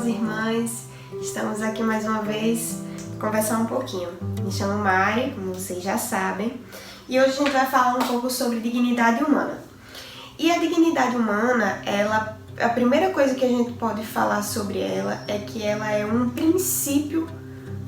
irmãs, estamos aqui mais uma vez para conversar um pouquinho. Me chamo Mari, como vocês já sabem, e hoje a gente vai falar um pouco sobre dignidade humana. E a dignidade humana, a primeira coisa que a gente pode falar sobre ela é que ela é um princípio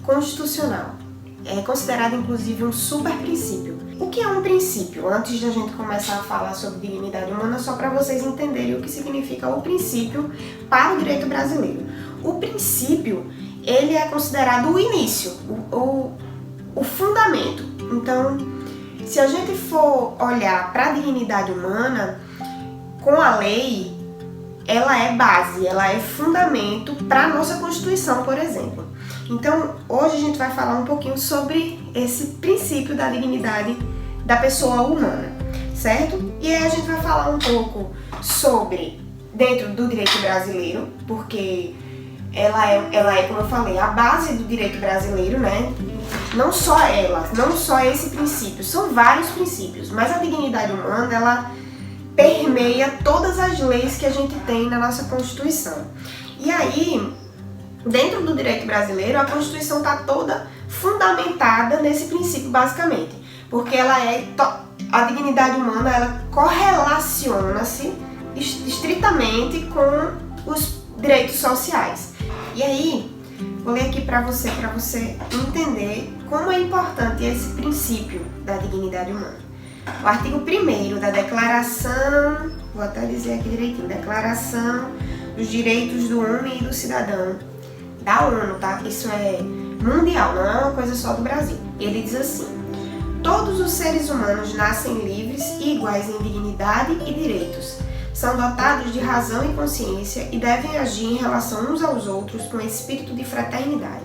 constitucional. É considerado inclusive um super princípio. O que é um princípio? Antes de a gente começar a falar sobre dignidade humana, só para vocês entenderem o que significa o princípio para o direito brasileiro. O princípio, ele é considerado o início, o fundamento. Então, se a gente for olhar para a dignidade humana, com a lei, ela é base, ela é fundamento para a nossa Constituição, por exemplo. Então, hoje a gente vai falar um pouquinho sobre esse princípio da dignidade da pessoa humana, certo? E aí a gente vai falar um pouco sobre, dentro do direito brasileiro, porque ela é, como eu falei, a base do direito brasileiro, né? Não só ela, não só esse princípio, são vários princípios, mas a dignidade humana, ela permeia todas as leis que a gente tem na nossa Constituição. E aí, dentro do direito brasileiro, a Constituição está toda fundamentada nesse princípio, basicamente, porque a dignidade humana, ela correlaciona-se estritamente com os direitos sociais. E aí, vou ler aqui para você entender como é importante esse princípio da dignidade humana. O artigo 1º da Declaração, vou até dizer aqui direitinho, Declaração dos Direitos do Homem e do Cidadão, da ONU, tá? Isso é mundial, não é uma coisa só do Brasil. Ele diz assim: todos os seres humanos nascem livres e iguais em dignidade e direitos. São dotados de razão e consciência e devem agir em relação uns aos outros com espírito de fraternidade.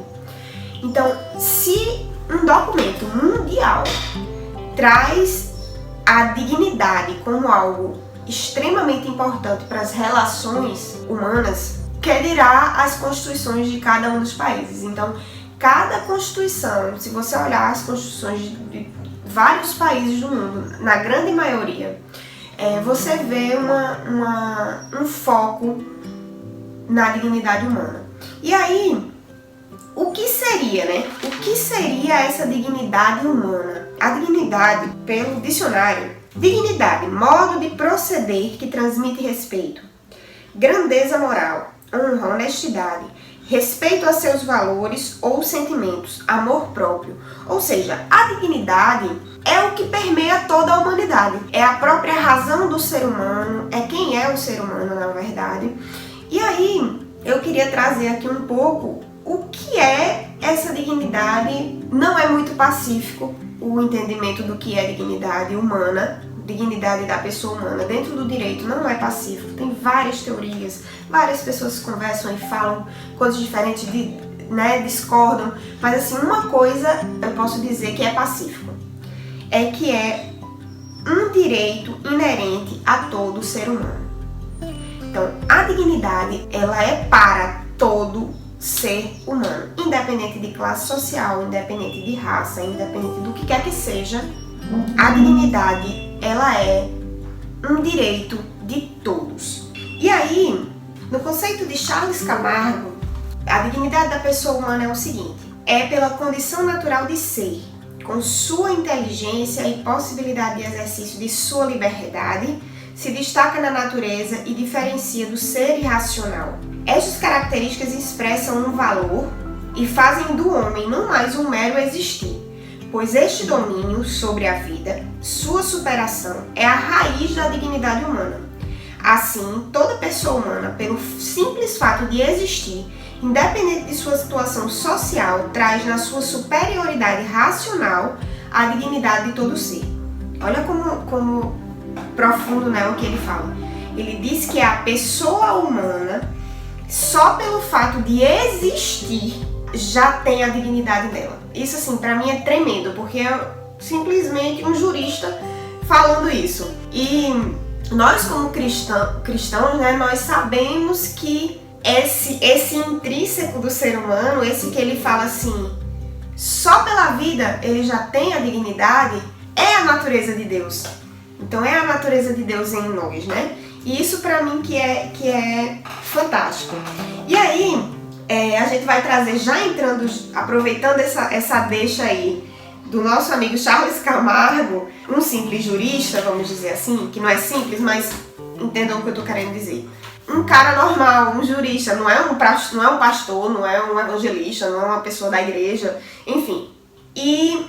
Então, se um documento mundial traz a dignidade como algo extremamente importante para as relações humanas, que dirá as constituições de cada um dos países. Então, cada constituição, se você olhar as constituições de vários países do mundo, na grande maioria, você vê um foco na dignidade humana. E aí, o que seria, né? O que seria essa dignidade humana? A dignidade, pelo dicionário, dignidade, modo de proceder que transmite respeito, grandeza moral, honra, honestidade, respeito a seus valores ou sentimentos, amor próprio. Ou seja, a dignidade é o que permeia toda a humanidade. É a própria razão do ser humano, é quem é o ser humano, na verdade. E aí, eu queria trazer aqui um pouco o que é essa dignidade. Não é muito pacífico o entendimento do que é dignidade humana, dignidade da pessoa humana dentro do direito não é pacífico. Tem várias teorias, várias pessoas conversam e falam coisas diferentes, discordam, mas assim, uma coisa eu posso dizer que é pacífico, é que é um direito inerente a todo ser humano. Então, a dignidade, ela é para todo ser humano, independente de classe social, independente de raça, independente do que quer que seja. A dignidade, ela é um direito de todos. E aí, no conceito de Charles Camargo, a dignidade da pessoa humana é o seguinte: é pela condição natural de ser, com sua inteligência e possibilidade de exercício de sua liberdade, se destaca na natureza e diferencia do ser irracional. Estas características expressam um valor e fazem do homem não mais um mero existir, pois este domínio sobre a vida, sua superação, é a raiz da dignidade humana. Assim, toda pessoa humana, pelo simples fato de existir, independente de sua situação social, traz na sua superioridade racional a dignidade de todo ser. Olha como profundo, né, o que ele fala. Ele diz que a pessoa humana, só pelo fato de existir, já tem a dignidade dela. Isso, assim, pra mim é tremendo, porque é simplesmente um jurista falando isso. E nós, como cristãos, né, nós sabemos que esse intrínseco do ser humano, esse que ele fala assim, só pela vida ele já tem a dignidade, é a natureza de Deus. Então é a natureza de Deus em nós, né? E isso pra mim que é fantástico. E aí, a gente vai trazer, já entrando, aproveitando essa deixa aí do nosso amigo Charles Camargo, um simples jurista, vamos dizer assim, que não é simples, mas entendam o que eu tô querendo dizer. Um cara normal, um jurista, não é um pastor, não é um evangelista, não é uma pessoa da igreja, enfim. E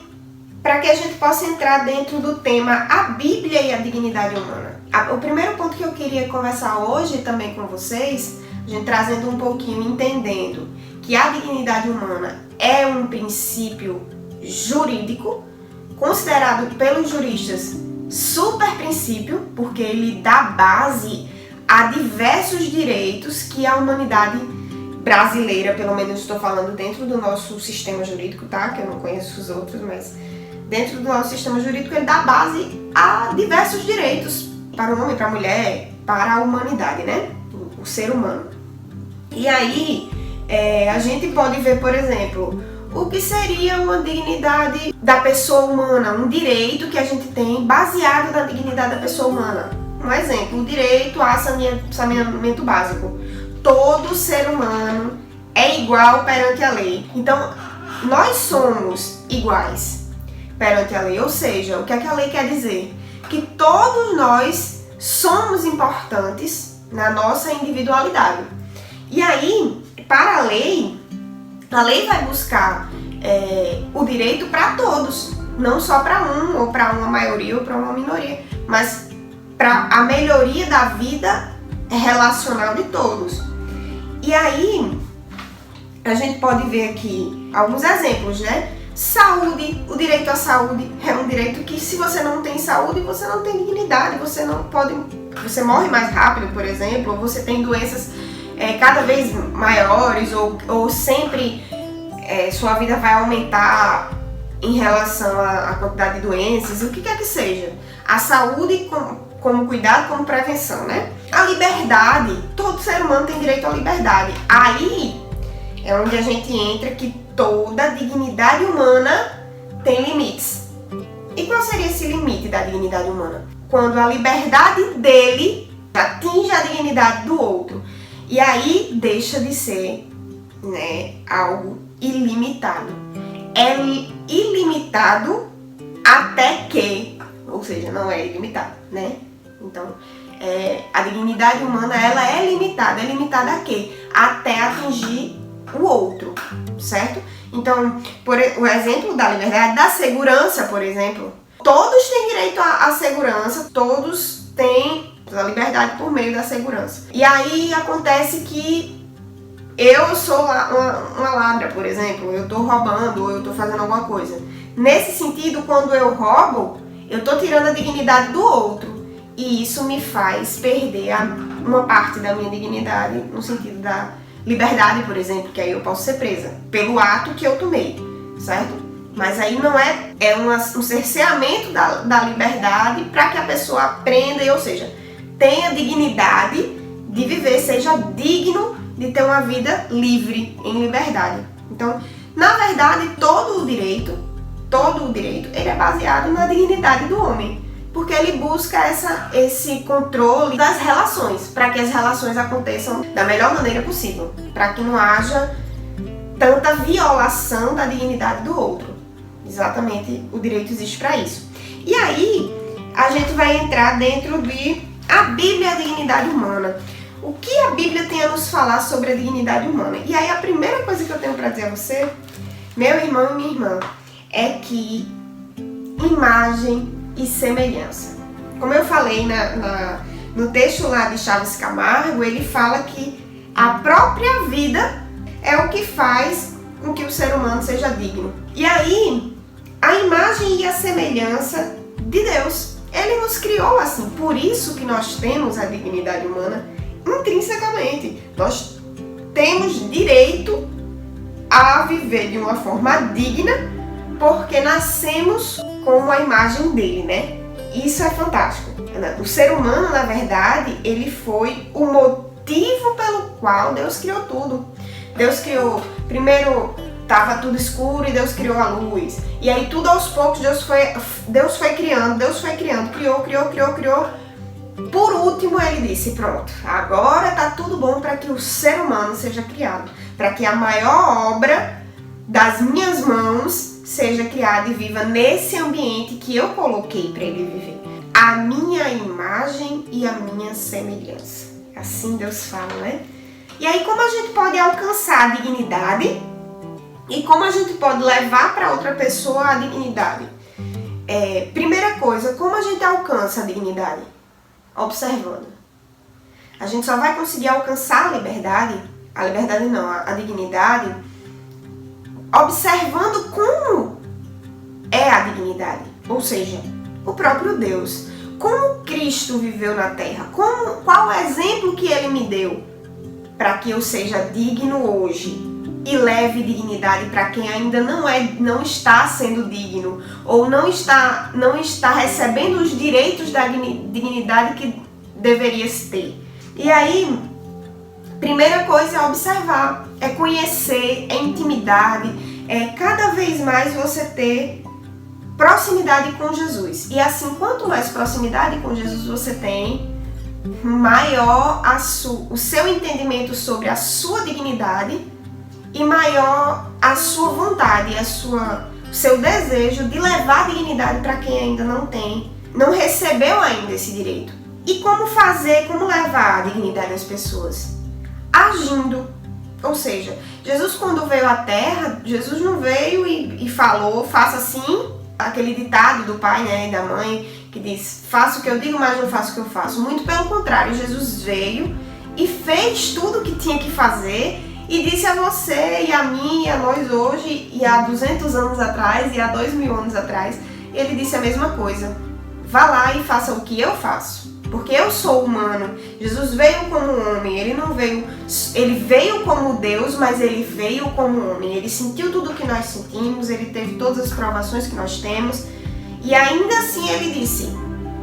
para que a gente possa entrar dentro do tema a Bíblia e a dignidade humana. O primeiro ponto que eu queria conversar hoje também com vocês, a gente trazendo um pouquinho, entendendo que a dignidade humana é um princípio jurídico, considerado pelos juristas super princípio, porque ele dá base a diversos direitos que a humanidade brasileira, pelo menos estou falando dentro do nosso sistema jurídico, tá? Que eu não conheço os outros, mas dentro do nosso sistema jurídico ele dá base a diversos direitos para o homem, para a mulher, para a humanidade, né? O ser humano. E aí, a gente pode ver, por exemplo, o que seria uma dignidade da pessoa humana, um direito que a gente tem baseado na dignidade da pessoa humana. Um exemplo, o direito a saneamento básico. Todo ser humano é igual perante a lei. Então, nós somos iguais perante a lei. Ou seja, o que é que a lei quer dizer? Que todos nós somos importantes na nossa individualidade. E aí, para a lei vai buscar o direito para todos, não só para um, ou para uma maioria, ou para uma minoria, mas para a melhoria da vida relacional de todos. E aí, a gente pode ver aqui alguns exemplos, né? Saúde, o direito à saúde é um direito que, se você não tem saúde, você não tem dignidade, você morre mais rápido, por exemplo, ou você tem doenças cada vez maiores, ou sempre sua vida vai aumentar em relação à quantidade de doenças, o que quer que seja. A saúde como cuidado, como prevenção, né? A liberdade, todo ser humano tem direito à liberdade. Aí é onde a gente entra que toda dignidade humana tem limites. E qual seria esse limite da dignidade humana? Quando a liberdade dele atinge a dignidade do outro. E aí deixa de ser, né, algo ilimitado. É ilimitado até que, ou seja, não é ilimitado, né? Então, a dignidade humana, ela é limitada. É limitada a quê? Até atingir o outro, certo? Então, o exemplo da liberdade, da segurança, por exemplo, todos têm direito à segurança, todos têm a liberdade por meio da segurança. E aí acontece que eu sou uma ladra, por exemplo, eu tô roubando ou eu tô fazendo alguma coisa. Nesse sentido, quando eu roubo, eu tô tirando a dignidade do outro. E isso me faz perder uma parte da minha dignidade, no sentido da liberdade, por exemplo, que aí eu posso ser presa pelo ato que eu tomei, certo? Mas aí não um cerceamento da liberdade para que a pessoa aprenda, ou seja, tenha dignidade de viver, seja digno de ter uma vida livre, em liberdade. Então, na verdade, todo o direito, ele é baseado na dignidade do homem, porque ele busca esse controle das relações, para que as relações aconteçam da melhor maneira possível, para que não haja tanta violação da dignidade do outro. Exatamente, o direito existe para isso. E aí, a gente vai entrar dentro de a Bíblia e a dignidade humana. O que a Bíblia tem a nos falar sobre a dignidade humana? E aí, a primeira coisa que eu tenho para dizer a você, meu irmão e minha irmã, é que imagem e semelhança. Como eu falei no texto lá de Charles Camargo, ele fala que a própria vida é o que faz com que o ser humano seja digno. E aí, a imagem e a semelhança de Deus. Ele nos criou assim, por isso que nós temos a dignidade humana intrinsecamente. Nós temos direito a viver de uma forma digna, porque nascemos com a imagem dele, né? Isso é fantástico. O ser humano, na verdade, ele foi o motivo pelo qual Deus criou tudo. Deus criou, primeiro estava tudo escuro e Deus criou a luz. E aí tudo aos poucos Deus foi criando, criou. Por último ele disse, pronto, agora tá tudo bom para que o ser humano seja criado. para que a maior obra das minhas mãos seja criada e viva nesse ambiente que eu coloquei para ele viver. A minha imagem e a minha semelhança. Assim Deus fala, né? E aí, como a gente pode alcançar a dignidade e como a gente pode levar para outra pessoa a dignidade? Primeira coisa, como a gente alcança a dignidade? Observando. A gente só vai conseguir alcançar a dignidade, observando como é a dignidade, ou seja, o próprio Deus. Como Cristo viveu na terra, qual o exemplo que ele me deu para que eu seja digno hoje e leve dignidade para quem ainda não está sendo digno ou não está recebendo os direitos da dignidade que deveria ter. E aí, primeira coisa é observar, é conhecer, é intimidade, é cada vez mais você ter proximidade com Jesus. E assim, quanto mais proximidade com Jesus você tem, maior o seu entendimento sobre a sua dignidade e maior a sua vontade, o seu desejo de levar a dignidade para quem ainda não recebeu ainda esse direito. E como levar a dignidade às pessoas? Agindo. Ou seja, Jesus quando veio à Terra, Jesus não veio e falou, faça assim, aquele ditado do pai, né, e da mãe, que diz, faça o que eu digo, mas não faço o que eu faço. Muito pelo contrário, Jesus veio e fez tudo o que tinha que fazer e disse a você e a mim e a nós hoje, e há 200 anos atrás e há 2000 anos atrás, ele disse a mesma coisa. Vá lá e faça o que eu faço. Porque eu sou humano. Jesus veio como homem, ele veio como Deus, mas ele veio como homem. Ele sentiu tudo o que nós sentimos, ele teve todas as provações que nós temos. E ainda assim ele disse,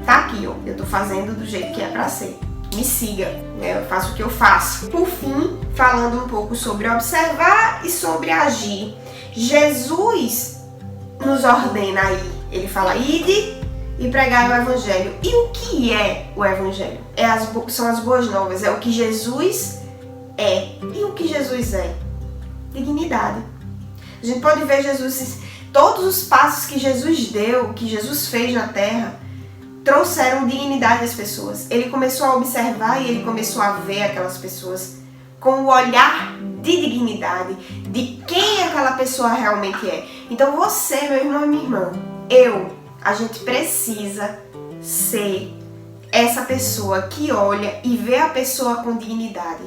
tá aqui, ó, eu tô fazendo do jeito que é pra ser. Me siga, né? Eu faço o que eu faço. Por fim, falando um pouco sobre observar e sobre agir. Jesus nos ordena aí. Ele fala, ide e pregar o Evangelho. E o que é o Evangelho? São as boas novas, é o que Jesus é. E o que Jesus é? Dignidade. A gente pode ver todos os passos que Jesus deu, que Jesus fez na terra, trouxeram dignidade às pessoas. Ele começou a observar e ele começou a ver aquelas pessoas com o olhar de dignidade, de quem aquela pessoa realmente é. Então você, meu irmão e minha irmã, a gente precisa ser essa pessoa que olha e vê a pessoa com dignidade.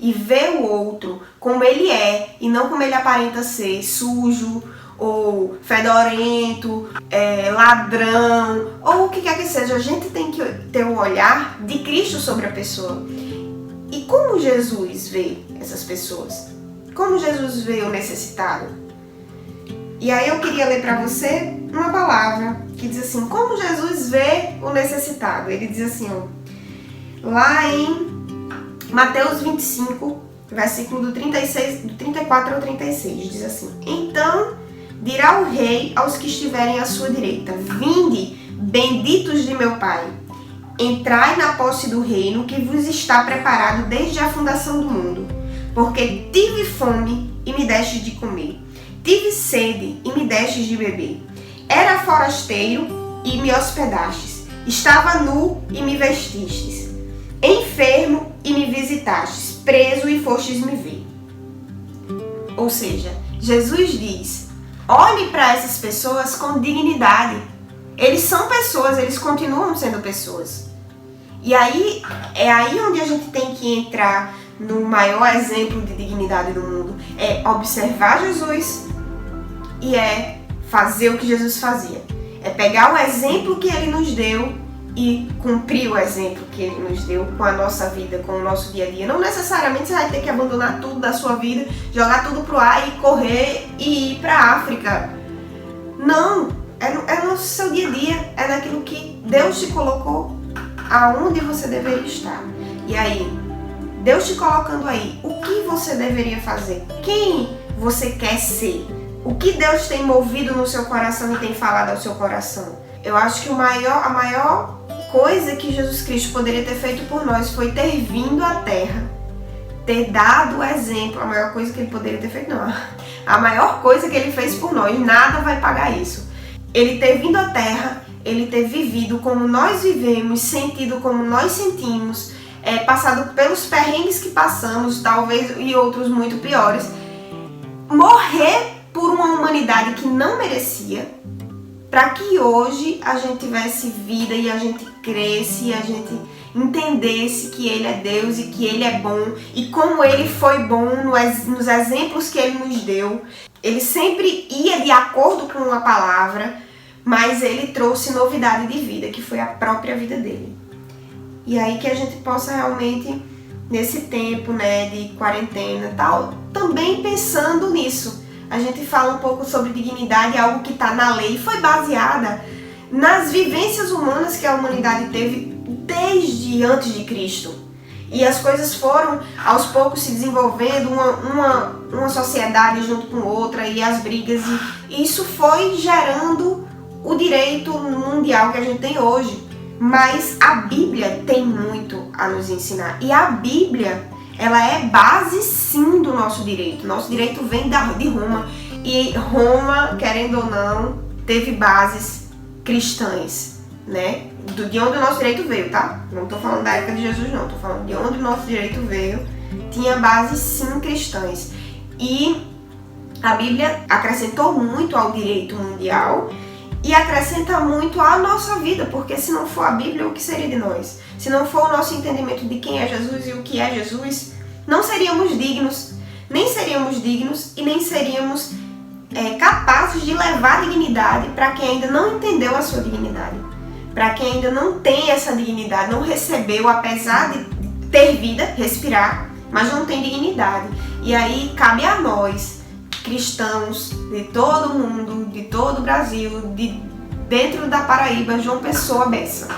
E vê o outro como ele é e não como ele aparenta ser, sujo, ou fedorento, ladrão, ou o que quer que seja. A gente tem que ter o olhar de Cristo sobre a pessoa. E como Jesus vê essas pessoas? Como Jesus vê o necessitado? E aí eu queria ler para você uma palavra que diz assim, como Jesus vê o necessitado. Ele diz assim, ó, lá em Mateus 25, versículo do 34 ao 36, diz assim, então dirá o rei aos que estiverem à sua direita, vinde, benditos de meu Pai, entrai na posse do reino que vos está preparado desde a fundação do mundo, porque tive fome e me destes de comer, tive sede e me destes de beber, era forasteiro e me hospedastes, estava nu e me vestistes, enfermo e me visitastes, preso e fostes me ver. Ou seja, Jesus diz, olhe para essas pessoas com dignidade. Eles são pessoas, eles continuam sendo pessoas. E aí, é aí onde a gente tem que entrar no maior exemplo de dignidade do mundo. É observar Jesus e é fazer o que Jesus fazia. É pegar o exemplo que ele nos deu e cumprir o exemplo que ele nos deu com a nossa vida, com o nosso dia a dia. Não necessariamente você vai ter que abandonar tudo da sua vida, jogar tudo pro ar e correr e ir pra África. Não, é no seu dia a dia, é naquilo que Deus te colocou, aonde você deveria estar. E aí, Deus te colocando aí, o que você deveria fazer? Quem você quer ser? O que Deus tem movido no seu coração e tem falado ao seu coração? Eu acho que a maior coisa que Jesus Cristo poderia ter feito por nós foi ter vindo à Terra, ter dado o exemplo, a maior coisa que ele poderia ter feito, não. A maior coisa que ele fez por nós, nada vai pagar isso. Ele ter vindo à Terra, ele ter vivido como nós vivemos, sentido como nós sentimos, passado pelos perrengues que passamos, talvez, e outros muito piores, morrer por uma humanidade que não merecia, para que hoje a gente tivesse vida e a gente cresce e a gente entendesse que Ele é Deus e que Ele é bom e como Ele foi bom nos exemplos que Ele nos deu. Ele sempre ia de acordo com uma palavra, mas Ele trouxe novidade de vida, que foi a própria vida dele. E aí que a gente possa realmente, nesse tempo, né, de quarentena e tal, também pensando nisso. A gente fala um pouco sobre dignidade, algo que está na lei, foi baseada nas vivências humanas que a humanidade teve desde antes de Cristo. E as coisas foram aos poucos se desenvolvendo, uma sociedade junto com outra, e as brigas, e isso foi gerando o direito mundial que a gente tem hoje. Mas a Bíblia tem muito a nos ensinar. E a Bíblia, ela é base sim do nosso direito. Nosso direito vem de Roma. E Roma, querendo ou não, teve bases cristãs, né? De onde o nosso direito veio, tá? Não estou falando da época de Jesus, não. Estou falando de onde o nosso direito veio. Tinha bases sim cristãs. E a Bíblia acrescentou muito ao direito mundial e acrescenta muito à nossa vida, porque se não for a Bíblia, o que seria de nós? Se não for o nosso entendimento de quem é Jesus e o que é Jesus, não seríamos dignos, nem seríamos dignos e nem seríamos capazes de levar dignidade para quem ainda não entendeu a sua dignidade, para quem ainda não tem essa dignidade, não recebeu, apesar de ter vida, respirar, mas não tem dignidade. E aí cabe a nós, cristãos de todo o mundo, de todo o Brasil, dentro da Paraíba, João Pessoa, Bessa.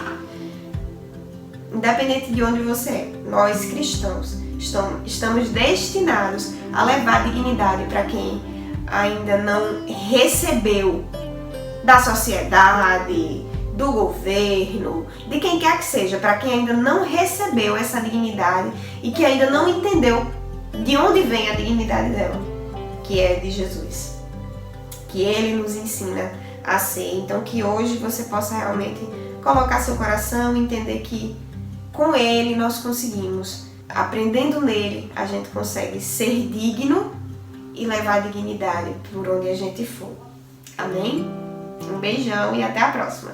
Independente de onde você é, nós cristãos estamos destinados a levar dignidade para quem ainda não recebeu da sociedade, do governo, de quem quer que seja, para quem ainda não recebeu essa dignidade e que ainda não entendeu de onde vem a dignidade dela, que é de Jesus, que Ele nos ensina a ser. Então que hoje você possa realmente colocar seu coração e entender que com Ele nós conseguimos, aprendendo nele, a gente consegue ser digno e levar dignidade por onde a gente for. Amém? Um beijão e até a próxima!